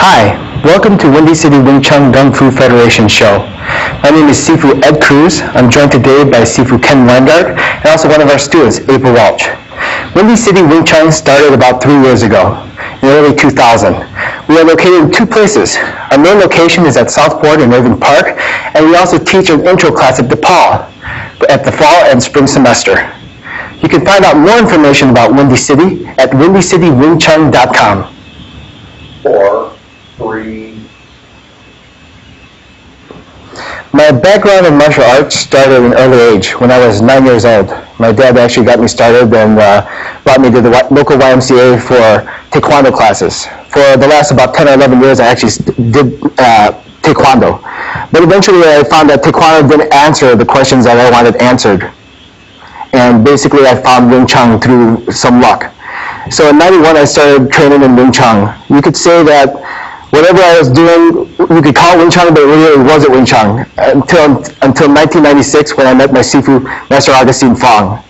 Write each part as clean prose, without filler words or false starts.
Hi, welcome to Windy City Wing Chun Gung Fu Federation show. My name is Sifu Ed Cruz. I'm joined today by Sifu Ken Weingart and also one of our students, April Welch. Windy City Wing Chun started about 3 years ago, in early 2000. We are located in two places. Our main location is at Southport in Irving Park, and we also teach an intro class at DePaul at the fall and spring semester. You can find out more information about Windy City at windycitywingchun.com. 4, 3. My background in martial arts started at an early age, when I was 9 years old. My dad actually got me started and brought me to the local YMCA for Taekwondo classes. For the last about 10 or 11 years, I actually did Taekwondo. But eventually I found that Taekwondo didn't answer the questions that I wanted answered. And basically I found Wing Chun through some luck. So in '91 I started training in Wing Chun. You could say that whatever I was doing, you could call it Wing Chun, but it really wasn't Wing Chun until 1996 when I met my Sifu, Master Augustine Fong.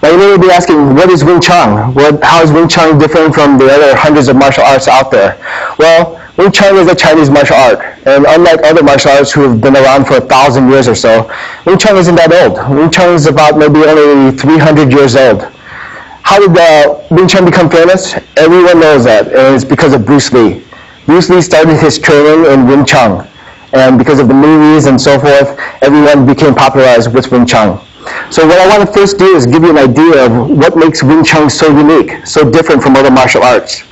Now you may be asking, what is Wing Chun? How is Wing Chun different from the other hundreds of martial arts out there? Well, Wing Chun is a Chinese martial art, and unlike other martial arts who have been around for 1,000 years or so, Wing Chun isn't that old. Wing Chun is about maybe only 300 years old. How did Wing Chun become famous? Everyone knows that, and it's because of Bruce Lee. Bruce Lee started his training in Wing Chun, and because of the movies and so forth, everyone became popularized with Wing Chun. So what I want to first do is give you an idea of what makes Wing Chun so unique, so different from other martial arts.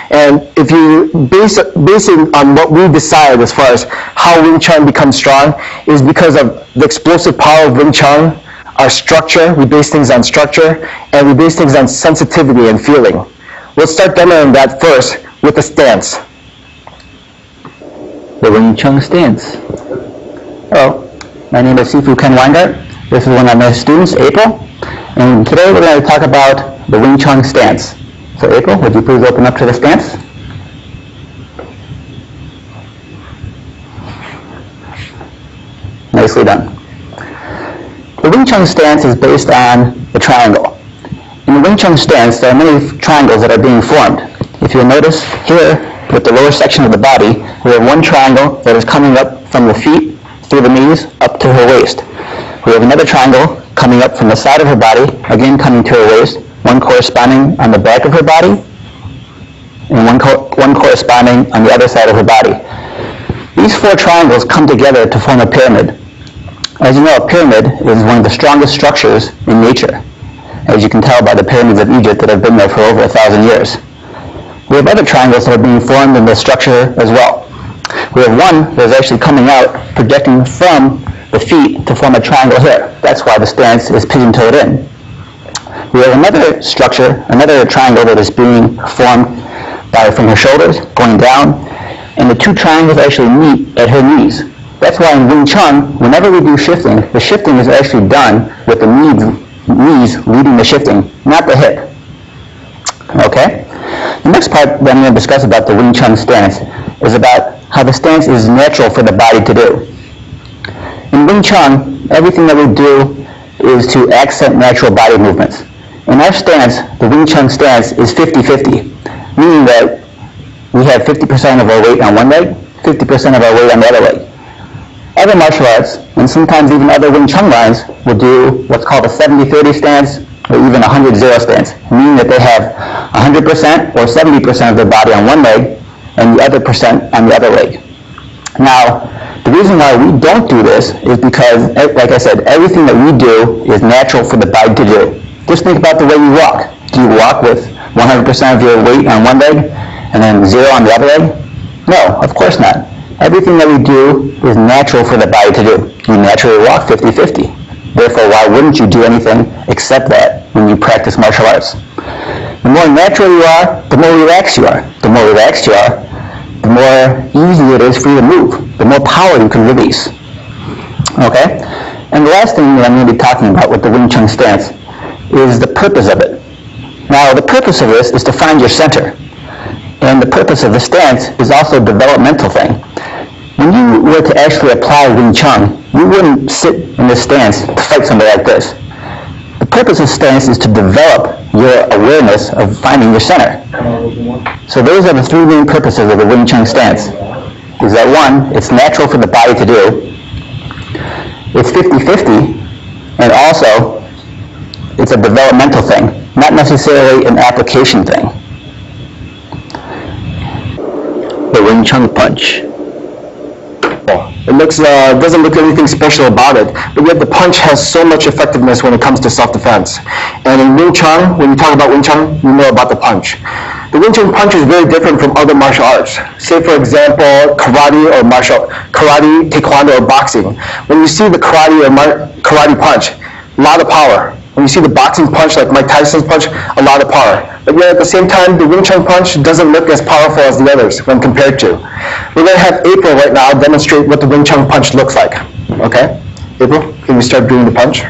And if you base it on what we decide as far as how Wing Chun becomes strong, is because of the explosive power of Wing Chun, our structure, we base things on structure, and we base things on sensitivity and feeling. We'll start demoing that first with the stance. The Wing Chun stance. Hello, my name is Sifu Ken Weingart. This is one of my students, April, and today we're going to talk about the Wing Chun stance. So April, would you please open up to the stance? Nicely done. The Wing Chun stance is based on the triangle. In the Wing Chun stance, there are many triangles that are being formed. If you'll notice here, with the lower section of the body, we have one triangle that is coming up from the feet, through the knees, up to her waist. We have another triangle coming up from the side of her body, again coming to her waist, one corresponding on the back of her body, and one corresponding on the other side of her body. These four triangles come together to form a pyramid. As you know, a pyramid is one of the strongest structures in nature, as you can tell by the pyramids of Egypt that have been there for over 1,000 years. We have other triangles that are being formed in the structure as well. We have one that is actually coming out, projecting from the feet to form a triangle here. That's why the stance is pigeon-toed in. We have another structure, another triangle that is being formed from her shoulders, going down, and the two triangles actually meet at her knees. That's why in Wing Chun, whenever we do shifting, the shifting is actually done with the knees leading the shifting, not the hip. Okay? The next part that I'm going to discuss about the Wing Chun stance is about how the stance is natural for the body to do. In Wing Chun, everything that we do is to accent natural body movements. In our stance, the Wing Chun stance is 50-50, meaning that we have 50% of our weight on one leg, 50% of our weight on the other leg. Other martial arts, and sometimes even other Wing Chun lines, will do what's called a 70-30 stance, or even a 100-0 stance, meaning that they have 100% or 70% of their body on one leg, and the other percent on the other leg. Now, the reason why we don't do this is because, like I said, everything that we do is natural for the body to do. Just think about the way you walk. Do you walk with 100% of your weight on one leg and then 0 on the other leg? No, of course not. Everything that we do is natural for the body to do. You naturally walk 50-50. Therefore, why wouldn't you do anything except that when you practice martial arts? The more natural you are, the more relaxed you are. The more relaxed you are, the more easy it is for you to move, the more power you can release. Okay? And the last thing that I'm going to be talking about with the Wing Chun stance is the purpose of it. Now, the purpose of this is to find your center. And the purpose of the stance is also a developmental thing. When you were to actually apply Wing Chun, you wouldn't sit in this stance to fight somebody like this. The purpose of stance is to develop your awareness of finding your center. So those are the three main purposes of the Wing Chun stance. Is that one, it's natural for the body to do. It's 50-50, and also it's a developmental thing, not necessarily an application thing. The Wing Chun punch. It doesn't look anything special about it, but yet the punch has so much effectiveness when it comes to self-defense. And in Wing Chun, when you talk about Wing Chun, you know about the punch. The Wing Chun punch is very different from other martial arts. Say, for example, karate, taekwondo, or boxing. When you see the karate punch, a lot of power. When you see the boxing punch, like Mike Tyson's punch, a lot of power. But yet at the same time, the Wing Chun punch doesn't look as powerful as the others when compared to. We're going to have April right now demonstrate what the Wing Chun punch looks like. Okay? April, can you start doing the punch?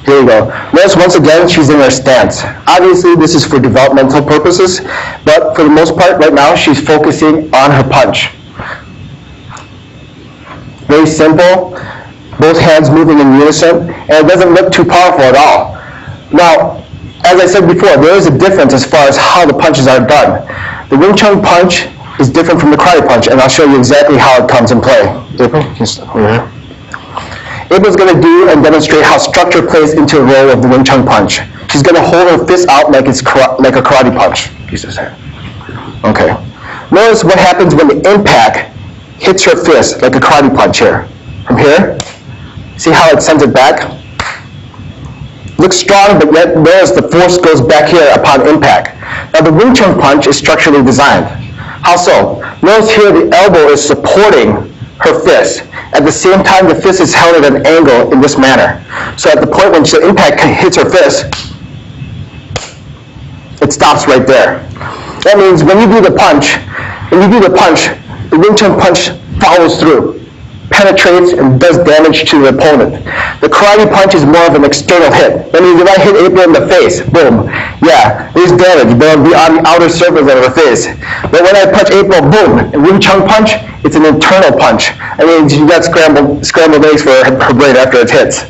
Here you go. Notice once again, she's in her stance. Obviously, this is for developmental purposes, but for the most part, right now, she's focusing on her punch. Very simple. Both hands moving in unison, and it doesn't look too powerful at all. Now, as I said before, there is a difference as far as how the punches are done. The Wing Chun punch is different from the karate punch, and I'll show you exactly how it comes in play. April, can you step over here? April's going to do and demonstrate how structure plays into the role of the Wing Chun punch. She's going to hold her fist out like it's like a karate punch. Use this hand. Okay. Notice what happens when the impact hits her fist like a karate punch here. From here. See how it sends it back? Looks strong, but yet notice the force goes back here upon impact. Now the Wing Chun punch is structurally designed. How so? Notice here the elbow is supporting her fist. At the same time, the fist is held at an angle in this manner. So at the point when the impact hits her fist, it stops right there. That means when you do the punch, the Wing Chun punch follows through, penetrates and does damage to the opponent. The karate punch is more of an external hit. That means if I hit April in the face, boom, yeah, there's damage, but it'll be on the outer surface of her face. But when I punch April, boom, and Wing Chun punch, it's an internal punch. I mean, you got scrambled eggs for her brain after it hits.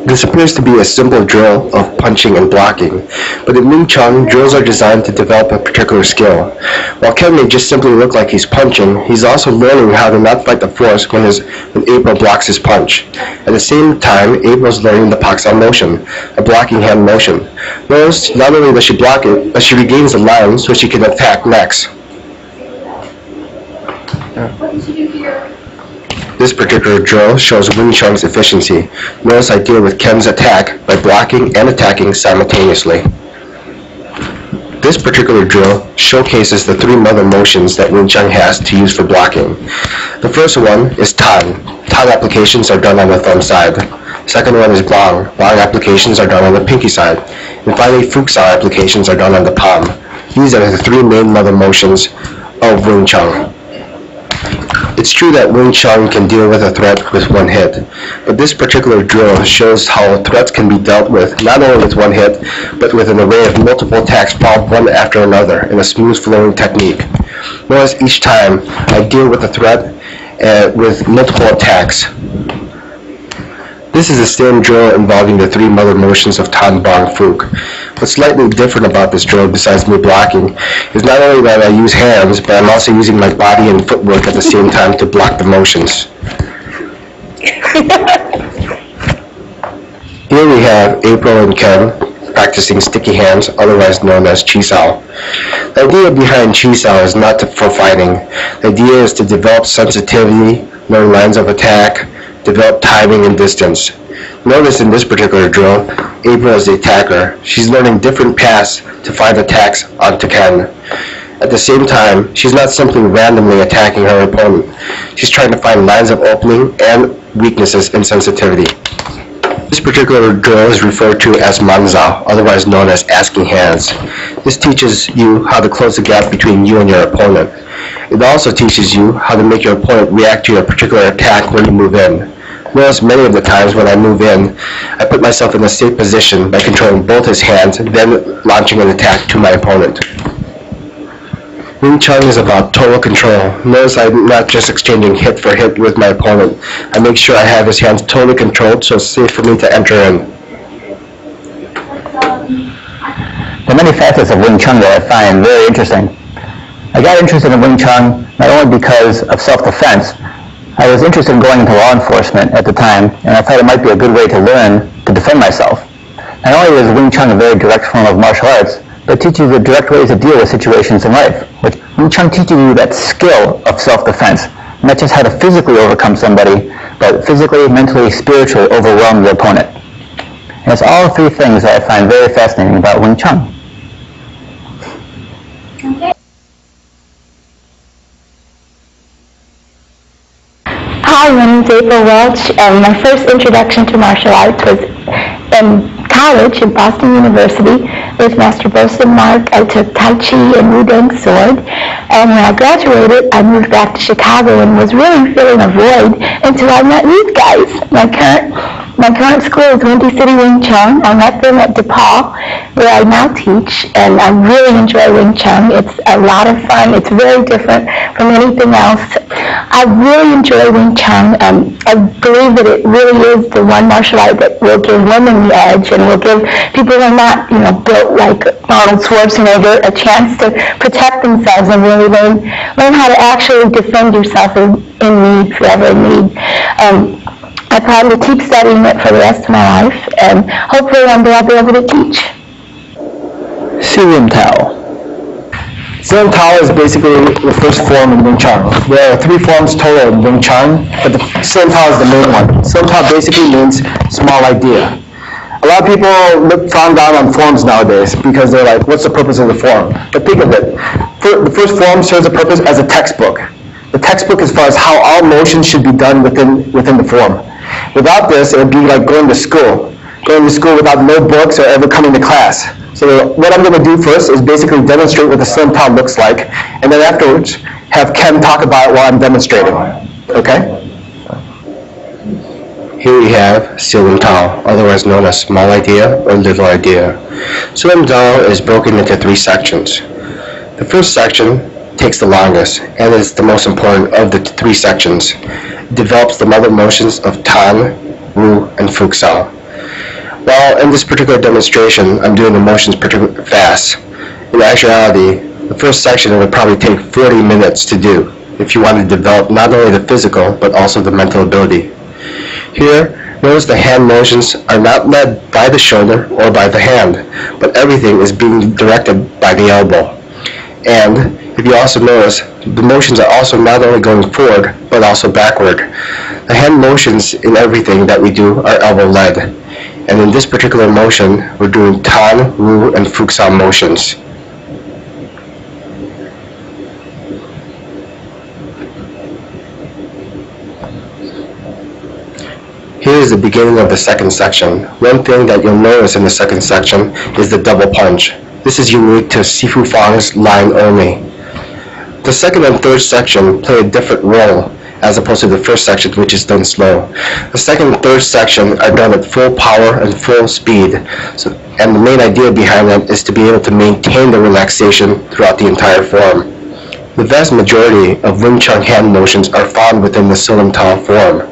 This appears to be a simple drill of punching and blocking, but in Wing Chun, drills are designed to develop a particular skill. While Ken may just simply look like he's punching, he's also learning how to not fight the force when April blocks his punch. At the same time, April's learning the Paksan motion, a blocking hand motion. Notice, not only does she block it, but she regains the line so she can attack next. What did you do here? This particular drill shows Wing Chun's efficiency. Notice I deal with Ken's attack by blocking and attacking simultaneously. This particular drill showcases the three mother motions that Wing Chun has to use for blocking. The first one is Tan. Tan applications are done on the thumb side. Second one is Bang. Bang applications are done on the pinky side. And finally, Fuksar applications are done on the palm. These are the three main mother motions of Wing Chun. It's true that Wing Chun can deal with a threat with one hit, but this particular drill shows how threats can be dealt with not only with one hit, but with an array of multiple attacks followed one after another in a smooth flowing technique. Notice each time I deal with a threat with multiple attacks. This is the same drill involving the three mother motions of Tan, Bang, Fuk. What's slightly different about this drill, besides me blocking, is not only that I use hands, but I'm also using my body and footwork at the same time to block the motions. Here we have April and Ken practicing sticky hands, otherwise known as Chisao. The idea behind Chisao is not for fighting. The idea is to develop sensitivity, learn lines of attack, develop timing and distance. Notice in this particular drill, April is the attacker. She's learning different paths to find attacks onto Ken. At the same time, she's not simply randomly attacking her opponent. She's trying to find lines of opening and weaknesses in sensitivity. This particular drill is referred to as manzao, otherwise known as asking hands. This teaches you how to close the gap between you and your opponent. It also teaches you how to make your opponent react to your particular attack when you move in. Notice many of the times when I move in, I put myself in a safe position by controlling both his hands, then launching an attack to my opponent. Wing Chun is about total control. Notice I'm not just exchanging hit for hit with my opponent. I make sure I have his hands totally controlled so it's safe for me to enter in. There are many facets of Wing Chun that I find very interesting. I got interested in Wing Chun not only because of self-defense. I was interested in going into law enforcement at the time, and I thought it might be a good way to learn to defend myself. Not only is Wing Chun a very direct form of martial arts, but it teaches you the direct ways to deal with situations in life. Wing Chun teaches you that skill of self-defense, not just how to physically overcome somebody, but physically, mentally, spiritually overwhelm your opponent. And it's all three things that I find very fascinating about Wing Chun. Okay. Hi, my name is April Welch, and my first introduction to martial arts was in college at Boston University with Master Bosun Mark. I took Tai Chi and Wudang Sword, and when I graduated, I moved back to Chicago and was really filling a void until I met these guys. My current school is Windy City Wing Chun. I met them at DePaul, where I now teach, and I really enjoy Wing Chun. It's a lot of fun. It's very different from anything else. I really enjoy Wing Chun. I believe that it really is the one martial art that will give women the edge and will give people who are not, built like Arnold Schwarzenegger a chance to protect themselves and really learn how to actually defend yourself in need, if you're ever in need. I plan to keep studying it for the rest of my life, and hopefully one day I'll be able to teach. Silim Tao. Silim Tao is basically the first form in Wing Chun. There are three forms total in Wing Chun, but the Silim Tao is the main one. Silim Tao basically means small idea. A lot of people look frown down on forms nowadays because they're like, what's the purpose of the form? But think of it. The first form serves a purpose as a textbook. The textbook as far as how all motions should be done within the form. Without this, it would be like going to school. Going to school without no books or ever coming to class. So what I'm going to do first is basically demonstrate what the Silim Tao looks like, and then afterwards have Ken talk about it while I'm demonstrating. Okay? Here we have Silim Tao, otherwise known as small idea or little idea. Silim Tao is broken into three sections. The first section takes the longest and is the most important of the three sections. It develops the motor motions of Tan, Wu, and Fuksao. While in this particular demonstration, I'm doing the motions particularly fast. In actuality, the first section would probably take 40 minutes to do if you want to develop not only the physical but also the mental ability. Here, notice the hand motions are not led by the shoulder or by the hand, but everything is being directed by the elbow. And if you also notice, the motions are also not only going forward, but also backward. The hand motions in everything that we do are elbow-led. And in this particular motion, we're doing Tan, Wu, and Fuksao motions. Here is the beginning of the second section. One thing that you'll notice in the second section is the double punch. This is unique to Sifu Fang's line only. The second and third section play a different role as opposed to the first section, which is done slow. The second and third section are done at full power and full speed. And the main idea behind that is to be able to maintain the relaxation throughout the entire form. The vast majority of Wing Chun hand motions are found within the Silim Tao form.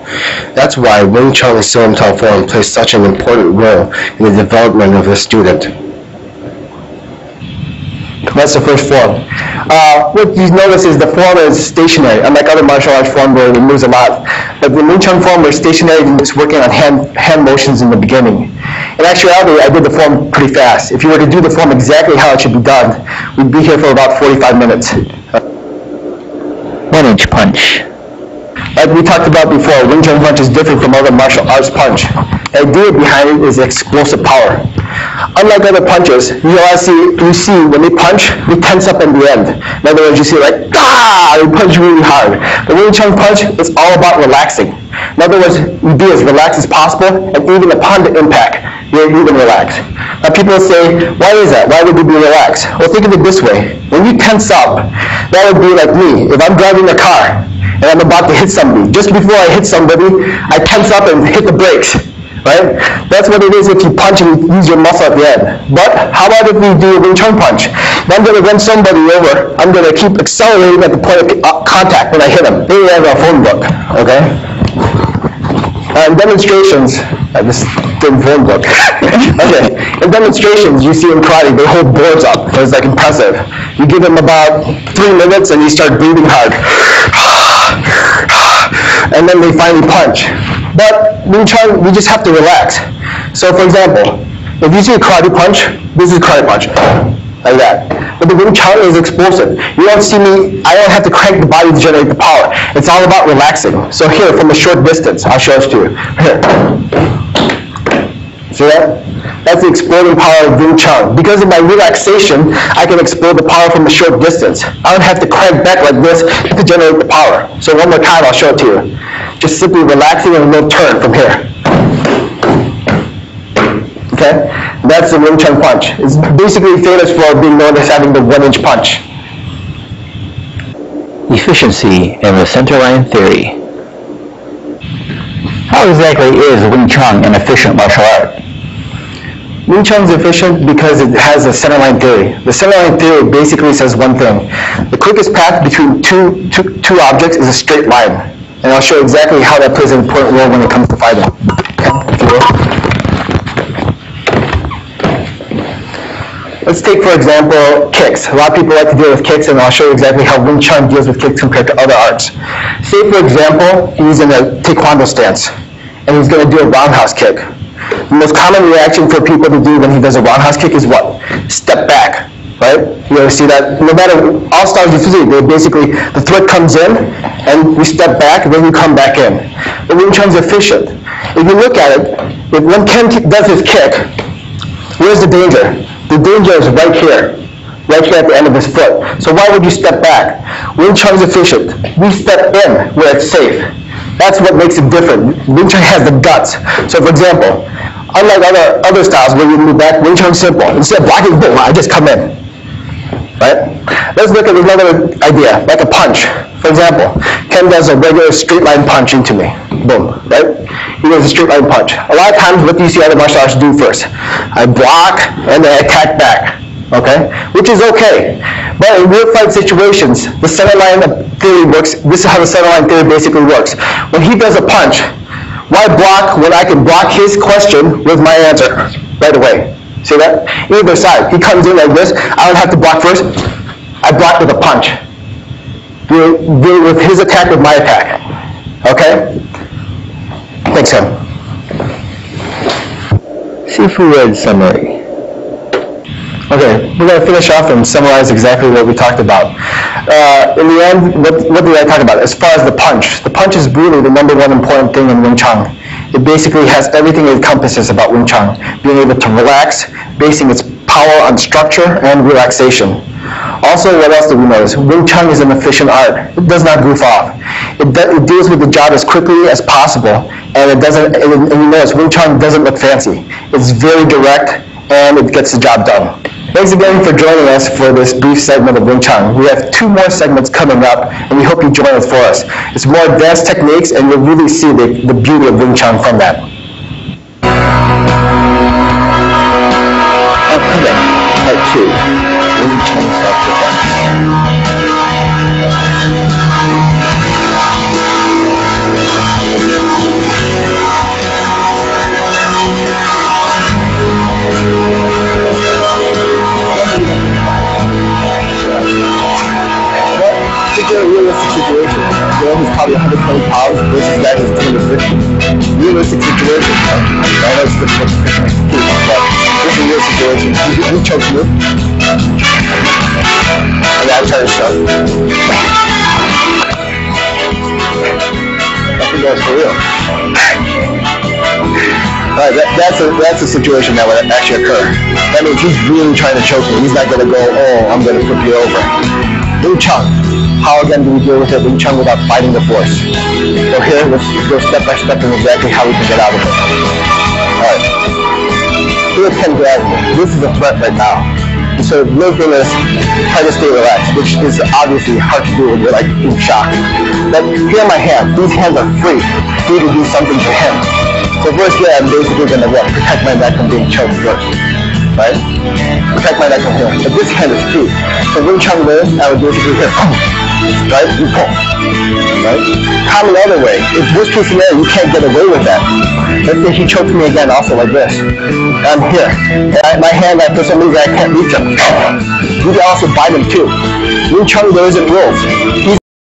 That's why Wing Chun and Silim Tao form plays such an important role in the development of the student. That's the first form. What you notice is the form is stationary, unlike other martial arts form where it moves a lot. But the Wing Chun form, we're stationary and just working on hand motions in the beginning. In actuality, I did the form pretty fast. If you were to do the form exactly how it should be done, we'd be here for about 45 minutes. 1-inch punch. Like we talked about before, Wing Chun punch is different from other martial arts punch. The idea behind it is explosive power. Unlike other punches, you see when they punch, they tense up in the end. In other words, you see like, they punch really hard. The Wing Chun punch is all about relaxing. In other words, you be as relaxed as possible, and even upon the impact, you're even relaxed. Now people say, why is that? Why would you be relaxed? Well, think of it this way. When you tense up, that would be like me. If I'm driving a car, and I'm about to hit somebody, just before I hit somebody, I tense up and hit the brakes. Right? That's what it is if you punch and use your muscle at the end. But how about if we do a Wing Chun punch? If I'm going to run somebody over, I'm going to keep accelerating at the point of contact when I hit them. They have a phone book, okay? Demonstrations, this didn't phone book. Okay, in demonstrations you see in karate, they hold boards up. It's like impressive. You give them about 3 minutes and you start breathing hard. And then they finally punch. But Wing Chun, we just have to relax. So for example, if you see a karate punch, this is a karate punch, like that. But the Wing Chun is explosive. You don't see me, I don't have to crank the body to generate the power. It's all about relaxing. So here, from a short distance, I'll show it to you. Here. See that? That's the exploding power of Wing Chun. Because of my relaxation, I can explode the power from a short distance. I don't have to crank back like this to generate the power. So one more time, I'll show it to you. Just simply relaxing and a little turn from here. Okay? That's the Wing Chun punch. It's basically famous for being known as having the 1-inch punch. Efficiency and the centerline theory. How exactly is Wing Chun an efficient martial art? Wing Chun is efficient because it has a centerline theory. The centerline theory basically says one thing. The quickest path between two objects is a straight line. And I'll show you exactly how that plays an important role when it comes to fighting. If you will. Let's take, for example, kicks. A lot of people like to deal with kicks, and I'll show you exactly how Wing Chun deals with kicks compared to other arts. Say, for example, he's in a taekwondo stance, and he's going to do a roundhouse kick. The most common reaction for people to do when he does a roundhouse kick is what? Step back. Right? You ever see that? No matter all styles you see, they basically, the threat comes in, and we step back, and then we come back in. The Wing Chun's efficient. If you look at it, if when Ken does his kick, where's the danger? The danger is right here at the end of his foot. So why would you step back? Wing Chun's efficient. We step in where it's safe. That's what makes it different. Wing Chun has the guts. So for example, unlike other styles where you move back, Wing Chun's simple. Instead of blocking, boom, I just come in. Right? Let's look at another idea, like a punch. For example, Ken does a regular straight line punch into me. Boom, right? He does a straight line punch. A lot of times, what do you see other martial artists do first? I block, and then I attack back. Okay? Which is okay. But in real fight situations, the center line theory works. This is how the center line theory basically works. When he does a punch, why block when I can block his question with my answer right away? See that? Either side. He comes in like this. I don't have to block first. I block with a punch. Deal with his attack with my attack. Okay? Thanks, Sam. Sifu Red summary. Okay, we're going to finish off and summarize exactly what we talked about. In the end, what did I talk about? As far as the punch is really the number one important thing in Wing Chun. It basically has everything it encompasses about Wing Chun. Being able to relax, basing its power on structure and relaxation. Also, what else do we notice? Wing Chun is an efficient art. It does not goof off. It deals with the job as quickly as possible, and it doesn't. And you notice Wing Chun doesn't look fancy. It's very direct, and it gets the job done. Thanks again for joining us for this brief segment of Wing Chun. We have 2 more segments coming up, and we hope you join us for us. It's more advanced techniques, and you'll really see the beauty of Wing Chun from that. Upcoming, Part 2, Wing Chun self-defense. Particular realistic situation. A girl who's probably 120 pounds versus a guy who's 250. Realistic situation. I know it's difficult to execute, but this is a real situation. You choke you. I gotta try to show. it goes for real. Alright, that's a situation that would actually occur. That means he's really trying to choke me. He's not going to go, oh, I'm going to flip you over. Wing Chun. How again do we deal with it? Wing Chun without fighting the force. So here, let's go step by step in exactly how we can get out of it. Alright. Here Ken grabs me. This is a threat right now. And so real thing is try to stay relaxed, which is obviously hard to do when you're like in shock. But here my hand. These hands are free to do something to him. So first here I'm basically going to what? Protect my neck from being choked first. Right? Protect my neck from here. But this hand is free. So Wing Chun this, I would basically hit, right? You pull. Right? Common other way. If worst case scenario, you can't get away with that. Let's say he chokes me again also like this. I'm here. And my hand, for some reason, I can't reach him. You can also bite him too. Wing Chun, there isn't rules. He's